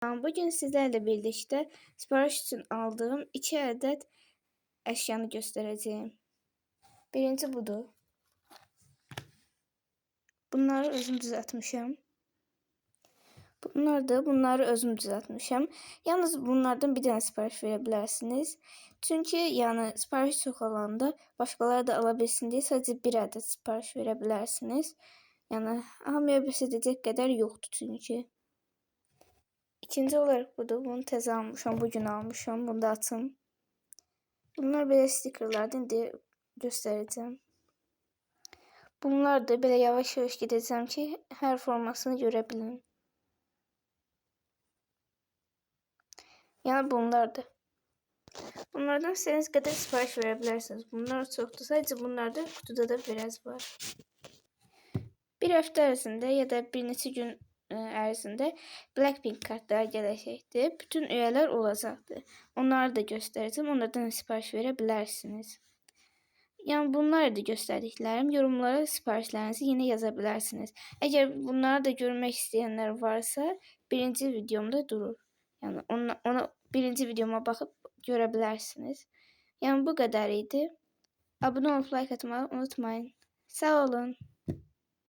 Bugün sizlerle birlikte sipariş için aldığım 2 adet eşyanı göstereceğim. Birinci budur. Bunları özüm düzeltmişim. Bunları özüm düzeltmişim. Yalnız bunlardan bir tane sipariş verebilirsiniz. Çünkü yani sipariş çok olanda başkaları da alabilsin diye sadece bir adet sipariş verebilirsiniz. Yani almayabilseyecek kadar yoktu çünkü. İkinci olarak budur. Bunu tez almışam. Bugün almışam. Bunu da atım. Bunlar böyle stickerlardan diye göstereceğim. Bunlar da böyle yavaş yavaş gideceğim ki her formasını görebilin. Yani bunlar da. Bunlardan istediğiniz kadar sipariş verebilirsiniz. Bunlar çoktu. Sadece bunlarda kutuda da biraz var. Bir hafta arasında ya da bir neçə gün ərzində Blackpink kartları gələcəkdir. Bütün üyeler olacaqdır. Onları da göstereceğim. Onlardan sipariş verebilirsiniz. Yani bunlar da gösterdiklerim. Yorumlara siparişlerinizi yine yazabilirsiniz. Eğer bunları da görmek isteyenler varsa birinci videomda durur. Yani ona birinci videoma bakıp görebilirsiniz. Yani bu kadar idi. Abone olup like atmayı unutmayın. Sağ olun.